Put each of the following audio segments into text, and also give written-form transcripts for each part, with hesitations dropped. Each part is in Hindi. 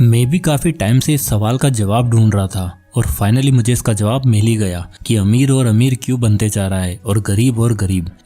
मैं भी काफी टाइम से इस सवाल का जवाब ढूंढ रहा था और फाइनली मुझे इसका जवाब मिल ही गया कि अमीर और अमीर क्यों बनते जा रहा है और गरीब।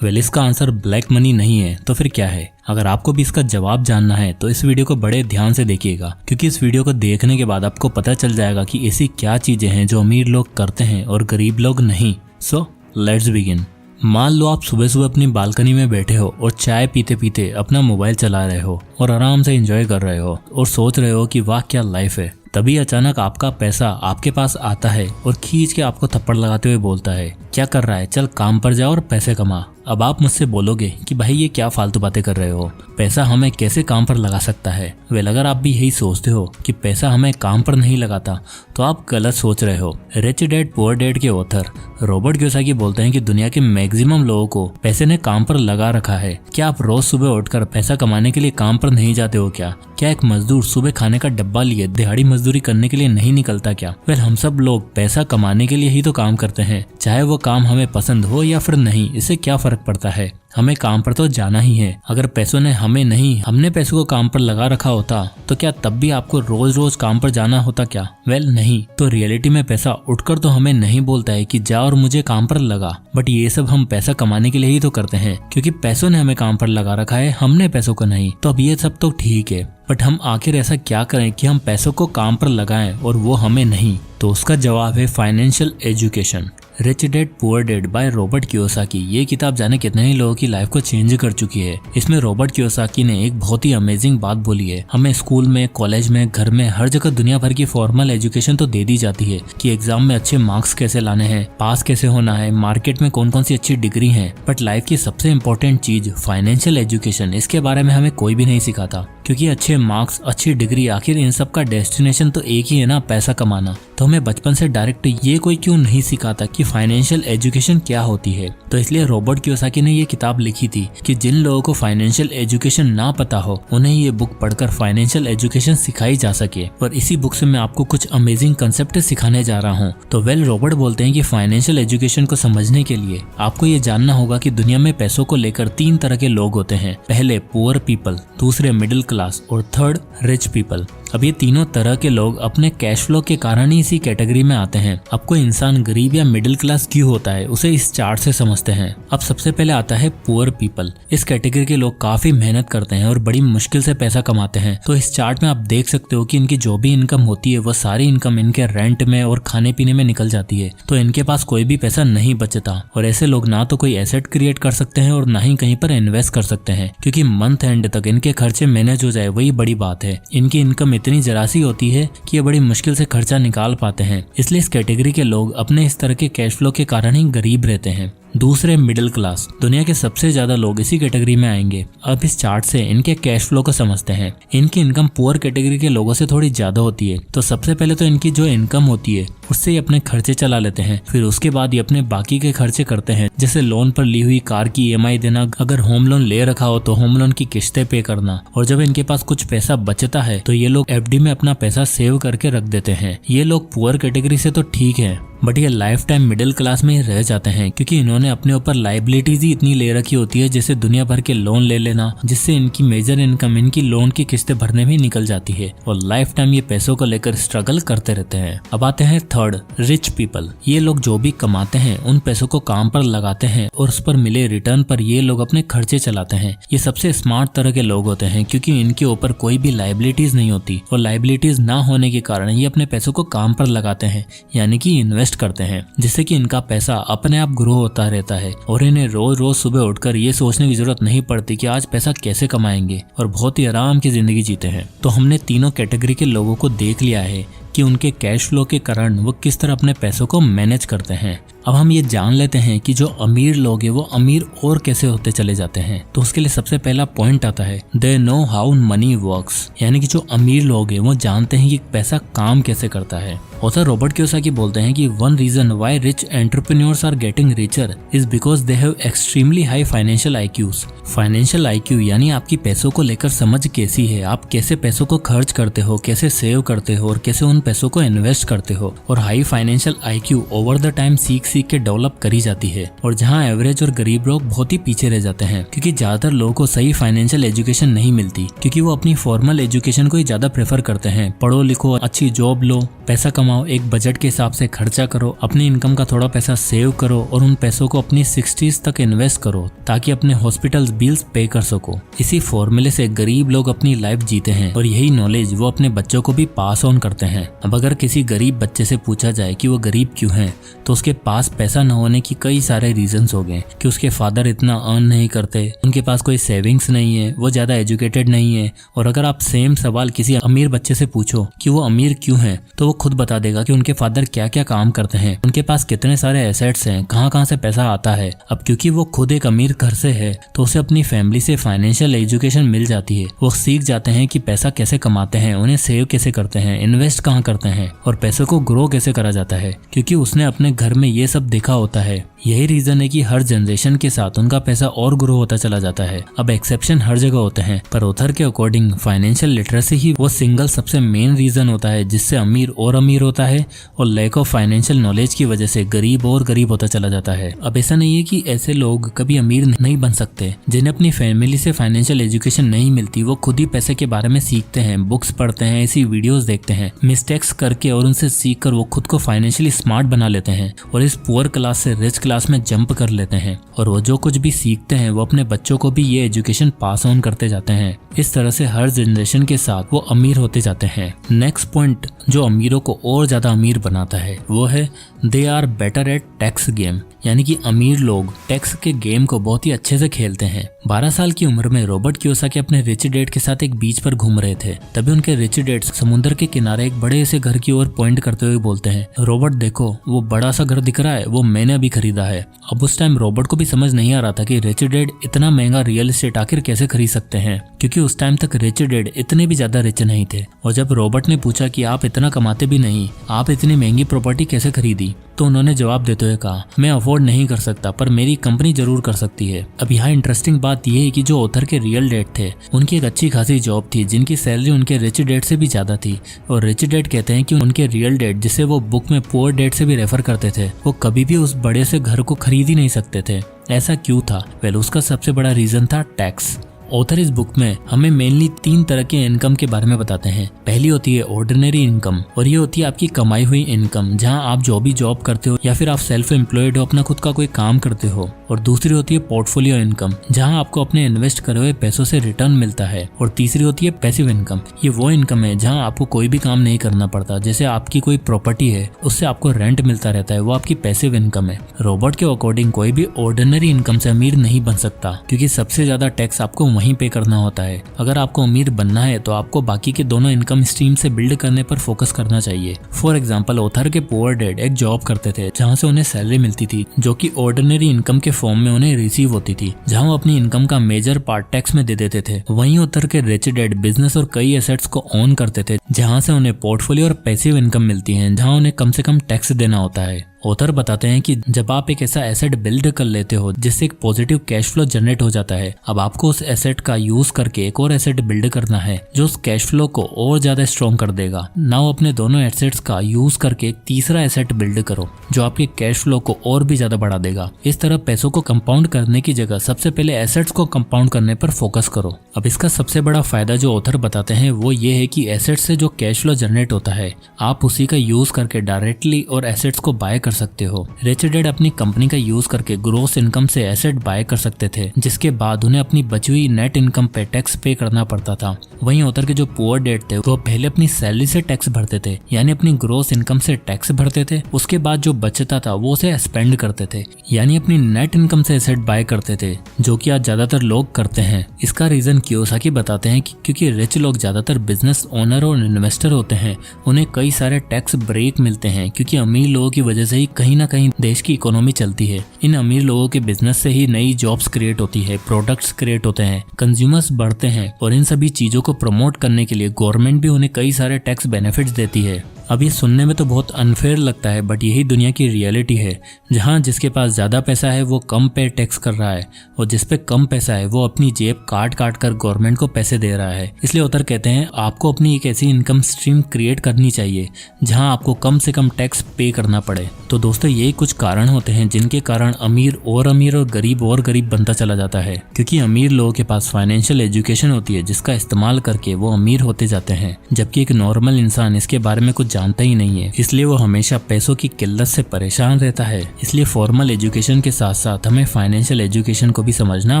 वेल, इसका आंसर ब्लैक मनी नहीं है तो फिर क्या है? अगर आपको भी इसका जवाब जानना है तो इस वीडियो को बड़े ध्यान से देखिएगा, क्योंकि इस वीडियो को देखने के बाद आपको पता चल जाएगा कि ऐसी क्या चीजें हैं जो अमीर लोग करते हैं और गरीब लोग नहीं। So let's begin. मान लो आप सुबह सुबह अपनी बालकनी में बैठे हो और चाय पीते पीते अपना मोबाइल चला रहे हो और आराम से एंजॉय कर रहे हो और सोच रहे हो कि वाह क्या लाइफ है। तभी अचानक आपका पैसा आपके पास आता है और खींच के आपको थप्पड़ लगाते हुए बोलता है, क्या कर रहा है, चल काम पर जा और पैसे कमा। अब आप मुझसे बोलोगे कि भाई ये क्या फालतू बातें कर रहे हो, पैसा हमें कैसे काम पर लगा सकता है। वेल, अगर आप भी यही सोचते हो कि पैसा हमें काम पर नहीं लगाता तो आप गलत सोच रहे हो। रिच डैड पुअर डैड के ऑथर रॉबर्ट कियोसाकी बोलते हैं कि दुनिया के मैक्सिमम लोगों को पैसे ने काम पर लगा रखा है। क्या आप रोज सुबह उठकर पैसा कमाने के लिए काम पर नहीं जाते हो क्या एक मजदूर सुबह खाने का डब्बा लिए दिहाड़ी मजदूरी करने के लिए नहीं निकलता क्या? वेल, हम सब लोग पैसा कमाने के लिए ही तो काम करते हैं, चाहे वो काम हमें पसंद हो या फिर नहीं, इससे क्या फर्क पड़ता है। हमें काम पर तो जाना ही है। अगर पैसों ने हमें नहीं, हमने पैसों को काम पर लगा रखा होता तो क्या तब भी आपको रोज रोज काम पर जाना होता क्या? वेल, नहीं। तो रियलिटी में पैसा उठकर तो हमें नहीं बोलता है कि जा और मुझे काम पर लगा, बट ये सब हम पैसा कमाने के लिए ही तो करते हैं, क्योंकि पैसों ने हमें काम पर लगा रखा है, हमने पैसों को नहीं। तो अब ये सब तो ठीक है, बट हम आखिर ऐसा क्या करें कि हम पैसों को काम पर लगाएं और वो हमें नहीं? तो उसका जवाब है financial education. Rich dad poor dad by Robert Kiyosaki. ये किताब जाने कितने ही लोगों की लाइफ को चेंज कर चुकी है। इसमें रॉबर्ट कियोसाकी ने एक बहुत ही अमेजिंग बात बोली है। हमें स्कूल में, कॉलेज में, घर में, हर जगह दुनिया भर की फॉर्मल एजुकेशन तो दे दी जाती है कि एग्जाम में अच्छे मार्क्स कैसे लाने हैं, पास कैसे होना है, मार्केट में कौन कौन सी अच्छी डिग्री है, बट लाइफ की सबसे इम्पोर्टेंट चीज फाइनेंशियल एजुकेशन, इसके बारे में हमें कोई भी नहीं सिखाता। क्योंकि अच्छे मार्क्स, अच्छी डिग्री, आखिर इन सब का डेस्टिनेशन तो एक ही है ना, पैसा कमाना। तो हमें बचपन से डायरेक्ट ये कोई क्यों नहीं सिखाता कि फाइनेंशियल एजुकेशन क्या होती है? तो इसलिए रॉबर्ट कियोसाकी ने ये किताब लिखी थी कि जिन लोगों को फाइनेंशियल एजुकेशन ना पता हो उन्हें ये बुक पढ़कर फाइनेंशियल एजुकेशन सिखाई जा सके। और इसी बुक से मैं आपको कुछ अमेजिंग कंसेप्ट सिखाने जा रहा हूँ। तो वेल, रॉबर्ट बोलते हैं कि फाइनेंशियल एजुकेशन को समझने के लिए आपको ये जानना होगा कि दुनिया में पैसों को लेकर 3 तरह के लोग होते हैं। पहले पुअर पीपल, दूसरे मिडिल क्लास और थर्ड रिच पीपल। अब ये तीनों तरह के लोग अपने कैश फ्लो के कारण ही इसी कैटेगरी में आते हैं। अब कोई इंसान गरीब या मिडिल क्लास क्यों होता है उसे इस चार्ट से समझते हैं। अब सबसे पहले आता है पुअर पीपल। इस कैटेगरी के लोग काफी मेहनत करते हैं और बड़ी मुश्किल से पैसा कमाते हैं। तो इस चार्ट में आप देख सकते हो कि इनकी जो भी इनकम होती है वो सारी इनकम इनके रेंट में और खाने पीने में निकल जाती है। तो इनके पास कोई भी पैसा नहीं बचता और ऐसे लोग ना तो कोई एसेट क्रिएट कर सकते हैं और ना ही कहीं पर इन्वेस्ट कर सकते हैं, क्योंकि मंथ एंड तक इनके खर्चे मैनेज हो जाए वही बड़ी बात है। इनकी इनकम इतनी जरा सी होती है कि ये बड़ी मुश्किल से खर्चा निकाल पाते हैं। इसलिए इस कैटेगरी के लोग अपने इस तरह के कैश फ्लो के कारण ही गरीब रहते हैं। दूसरे मिडिल क्लास। दुनिया के सबसे ज्यादा लोग इसी कैटेगरी में आएंगे। अब इस चार्ट से इनके कैश फ्लो को समझते हैं। इनकी इनकम पुअर कैटेगरी के लोगों से थोड़ी ज्यादा होती है। तो सबसे पहले तो इनकी जो इनकम होती है उससे ये अपने खर्चे चला लेते हैं, फिर उसके बाद ये अपने बाकी के खर्चे करते हैं, जैसे लोन पर ली हुई कार की EMI देना, अगर होम लोन ले रखा हो तो होम लोन की किस्तें पे करना। और जब इनके पास कुछ पैसा बचता है तो ये लोग FD में अपना पैसा सेव करके रख देते हैं। ये लोग पुअर कैटेगरी से तो ठीक है, बट ये लाइफ टाइम मिडिल क्लास में ही रह जाते हैं, क्योंकि इन्होंने अपने ऊपर लाइबिलिटीज ही इतनी ले रखी होती है, जैसे दुनिया भर के लोन ले लेना, जिससे इनकी मेजर इनकम इनकी लोन की किस्तें भरने में निकल जाती है और लाइफ टाइम ये पैसों को लेकर स्ट्रगल करते रहते हैं। अब आते हैं थर्ड रिच पीपल। ये लोग जो भी कमाते हैं उन पैसों को काम पर लगाते हैं और उस पर मिले रिटर्न पर ये लोग अपने खर्चे चलाते हैं। ये सबसे स्मार्ट तरह के लोग होते हैं, क्योंकि इनके ऊपर कोई भी लाइबिलिटीज नहीं होती और लाइबिलिटीज ना होने के कारण ये अपने पैसों को काम पर लगाते हैं, यानी कि इन्वेस्ट करते हैं, जिससे कि इनका पैसा अपने आप ग्रो होता रहता है और इन्हें रोज रोज सुबह उठकर ये सोचने की जरूरत नहीं पड़ती कि आज पैसा कैसे कमाएंगे, और बहुत ही आराम की जिंदगी जीते हैं। तो हमने तीनों कैटेगरी के लोगों को देख लिया है कि उनके कैश फ्लो के कारण वो किस तरह अपने पैसों को मैनेज करते हैं। अब हम ये जान लेते हैं कि जो अमीर लोग हैं वो अमीर और कैसे होते चले जाते हैं। तो उसके लिए सबसे पहला पॉइंट आता है they know how many works, यानी कि जो अमीर लोग हैं वो जानते हैं कि पैसा काम कैसे करता है। ऑथर रॉबर्ट कियोसाकी बोलते हैं कि one reason why rich entrepreneurs are getting richer is because they have extremely high financial IQs. Financial IQ यानी आपकी पैसों को लेकर समझ कैसी है, आप कैसे पैसों को खर्च करते हो, कैसे सेव करते हो और कैसे उन पैसों को इन्वेस्ट करते हो। और high financial IQ over the time सीख के डेवलप करी जाती है। और जहाँ एवरेज और गरीब लोग बहुत ही पीछे रह जाते हैं, क्योंकि ज्यादातर लोगों को सही फाइनेंशियल एजुकेशन नहीं मिलती, क्योंकि वो अपनी फॉर्मल एजुकेशन को ही ज्यादा प्रेफर करते हैं। पढ़ो लिखो, अच्छी जॉब लो, पैसा कमाओ, एक बजट के हिसाब से खर्चा करो, अपनी इनकम का थोड़ा पैसा सेव करो और उन पैसों को अपनी 60s तक इन्वेस्ट करो ताकि अपने हॉस्पिटल बिल्स पे कर सको। इसी फॉर्मूले से गरीब लोग अपनी लाइफ जीते हैं और यही नॉलेज वो अपने बच्चों को भी पास ऑन करते हैं। अब अगर किसी गरीब बच्चे से पूछा जाए कि वो गरीब क्यों है, तो उसके पास पैसा न होने की कई सारे रीजंस हो गए कि उसके फादर इतना अर्न नहीं करते, उनके पास कोई सेविंग्स नहीं है, वो ज्यादा एजुकेटेड नहीं है। और अगर आप सेम सवाल किसी अमीर बच्चे से पूछो कि वो अमीर क्यों है, तो वो खुद बता देगा कि उनके फादर क्या क्या काम करते हैं, उनके पास कितने सारे एसेट्स हैं, कहाँ से पैसा आता है। अब क्योंकि वो खुद एक अमीर घर से है तो उसे अपनी फैमिली से फाइनेंशियल एजुकेशन मिल जाती है। वो सीख जाते हैं कि पैसा कैसे कमाते हैं, उन्हें सेव कैसे करते हैं, इन्वेस्ट कहाँ करते हैं और पैसों को ग्रो कैसे करा जाता है, क्योंकि उसने अपने घर में ये सब देखा होता है। यही रीजन है कि हर जनरेशन के साथ उनका पैसा और ग्रो होता चला जाता है। अब एक्सेप्शन हर जगह होते हैं, पर ऑथर के अकॉर्डिंग फाइनेंशियल लिटरेसी ही वो सिंगल सबसे मेन रीजन होता है जिससे अमीर और अमीर होता है और लैक ऑफ फाइनेंशियल नॉलेज की वजह से गरीब और गरीब होता चला जाता है। अब ऐसा नहीं है कि ऐसे लोग कभी अमीर नहीं बन सकते। जिन्हें अपनी फैमिली से फाइनेंशियल एजुकेशन नहीं मिलती, वो खुद ही पैसे के बारे में सीखते हैं, बुक्स पढ़ते हैं, ऐसी वीडियोस देखते हैं, मिस्टेक्स करके और उनसे सीख कर वो खुद को फाइनेंशियली स्मार्ट बना लेते हैं और इस पुअर क्लास से रिच क्लास में जंप कर लेते हैं। और वो जो कुछ भी सीखते हैं वो अपने बच्चों को भी ये एजुकेशन पास ऑन करते जाते हैं। इस तरह से हर जनरेशन के साथ वो अमीर होते जाते हैं। नेक्स्ट पॉइंट जो अमीरों को और ज्यादा अमीर बनाता है वो है they are better at tax game, यानी कि अमीर लोग टैक्स के गेम को बहुत ही अच्छे से खेलते हैं। 12 साल की उम्र में रॉबर्ट कियोसाकी अपने रिच डैड के साथ एक बीच पर घूम रहे थे। तभी उनके रिच डैड समुद्र के किनारे एक बड़े से घर की ओर पॉइंट करते हुए बोलते हैं, रॉबर्ट देखो वो बड़ा सा घर दिख रहा है, वो मैंने अभी खरीदा है। अब उस टाइम रॉबर्ट को भी समझ नहीं आ रहा था कि रिच डैड इतना महंगा रियल एस्टेट आखिर कैसे खरीद सकते हैं, क्योंकि उस टाइम तक रिच डैड इतने भी ज्यादा रिच नहीं थे। और जब रॉबर्ट ने पूछा कि आप इतना कमाते भी नहीं, आप इतनी महंगी प्रॉपर्टी कैसे खरीदी, तो उन्होंने जवाब देते हुए कहा, मैं अफोर्ड नहीं कर सकता पर मेरी कंपनी जरूर कर सकती है। अब यहाँ इंटरेस्टिंग बात यह है कि जो ऑथर के रियल डैड थे उनकी एक अच्छी खासी जॉब थी जिनकी सैलरी उनके रिच डैड से भी ज्यादा थी। और रिच डैड कहते हैं कि उनके रियल डैड, जिसे वो बुक में पुअर डैड से भी रेफर करते थे, वो कभी भी उस बड़े से घर को खरीद ही नहीं सकते थे। ऐसा क्यों था? वेल, उसका सबसे बड़ा रीजन था टैक्स। ऑथर इस बुक में हमें मेनली 3 तरह के इनकम के बारे में बताते हैं। पहली होती है ऑर्डिनरी इनकम, और ये होती है आपकी कमाई हुई इनकम, जहां आप जो भी जॉब करते हो या फिर आप सेल्फ एम्प्लॉयड हो, अपना खुद का कोई काम करते हो। और दूसरी होती है पोर्टफोलियो इनकम, जहां आपको अपने इन्वेस्ट करे हुए पैसों से रिटर्न मिलता है। और तीसरी होती है पैसिव इनकम। ये वो इनकम है जहां आपको कोई भी काम नहीं करना पड़ता, जैसे आपकी कोई प्रॉपर्टी है उससे आपको रेंट मिलता रहता है, वो आपकी पैसिव इनकम है। रॉबर्ट के अकॉर्डिंग कोई भी ऑर्डिनरी इनकम से अमीर नहीं बन सकता, क्योंकि सबसे ज्यादा टैक्स आपको वहीं पे करना होता है। अगर आपको अमीर बनना है तो आपको बाकी के दोनों इनकम स्ट्रीम से बिल्ड करने पर फोकस करना चाहिए। फॉर एग्जांपल, ऑथर के पुअर डैड एक जॉब करते थे जहां से उन्हें सैलरी मिलती थी, जो कि ऑर्डिनरी इनकम के फॉर्म में उन्हें रिसीव होती थी, जहां वो अपनी इनकम का मेजर पार्ट टैक्स में दे देते थे। वहीं ऑथर के रिच डैड बिजनेस और कई एसेट्स को ओन करते थे, जहां से उन्हें पोर्टफोलियो और पैसिव इनकम मिलती है, जहां उन्हें कम से कम टैक्स देना होता है। ऑथर बताते हैं कि जब आप एक ऐसा एसेट बिल्ड कर लेते हो जिससे एक पॉजिटिव कैश फ्लो जनरेट हो जाता है, अब आपको उस एसेट का यूज करके एक और एसेट बिल्ड करना है जो उस कैश फ्लो को और ज्यादा स्ट्रॉन्ग कर देगा। नाउ अपने दोनों एसेट्स का यूज करके एक तीसरा एसेट बिल्ड करो जो आपके कैश फ्लो को और भी ज्यादा बढ़ा देगा। इस तरह पैसों को कंपाउंड करने की जगह सबसे पहले एसेट्स को कंपाउंड करने पर फोकस करो। अब इसका सबसे बड़ा फायदा जो ऑथर बताते हैं वो ये है कि एसेट से जो कैश फ्लो जनरेट होता है आप उसी का यूज करके डायरेक्टली और एसेट्स को बाय कर सकते हो। रिच डैड अपनी कंपनी का यूज करके ग्रोस इनकम से एसेट बाय कर सकते थे, जिसके बाद उन्हें अपनी बची हुई नेट इनकम पे टैक्स पे करना पड़ता था। वहीं ऑथर के जो पुअर डैड थे वो पहले अपनी सैलरी से टैक्स भरते थे, यानी अपनी ग्रोस इनकम से टैक्स भरते थे, उसके बाद जो बचता था वो उसे स्पेंड करते थे, यानी अपनी नेट इनकम से एसेट बाय करते थे, जो कि आज ज्यादातर लोग करते हैं। इसका रीजन कियोसाकी बताते हैं कि क्योंकि रिच लोग ज्यादातर बिजनेस ओनर और इन्वेस्टर होते हैं, उन्हें कई सारे टैक्स ब्रेक मिलते हैं, क्योंकि अमीर लोगों की वजह से ही कहीं ना कहीं देश की इकोनॉमी चलती है। इन अमीर लोगों के बिजनेस से ही नई जॉब्स क्रिएट होती है, प्रोडक्ट्स क्रिएट होते हैं, कंज्यूमर्स बढ़ते हैं, और इन सभी चीजों को प्रमोट करने के लिए गवर्नमेंट भी उन्हें कई सारे टैक्स बेनिफिट्स देती है। अब ये सुनने में तो बहुत अनफेयर लगता है, बट यही दुनिया की रियलिटी है, जहाँ जिसके पास ज़्यादा पैसा है वो कम पे टैक्स कर रहा है और जिस पे कम पैसा है वो अपनी जेब काट काट कर गवर्नमेंट को पैसे दे रहा है। इसलिए ऑथर कहते हैं आपको अपनी एक ऐसी इनकम स्ट्रीम क्रिएट करनी चाहिए जहाँ आपको कम से कम टैक्स पे करना पड़े। तो दोस्तों यही कुछ कारण होते हैं जिनके कारण अमीर और गरीब बनता चला जाता है, क्योंकि अमीर लोगों के पास फाइनेंशियल एजुकेशन होती है जिसका इस्तेमाल करके वो अमीर होते जाते हैं, जबकि एक नॉर्मल इंसान इसके बारे में कुछ जानता ही नहीं है, इसलिए वो हमेशा पैसों की किल्लत से परेशान रहता है। इसलिए फॉर्मल एजुकेशन के साथ साथ हमें फाइनेंशियल एजुकेशन को भी समझना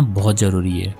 बहुत जरूरी है।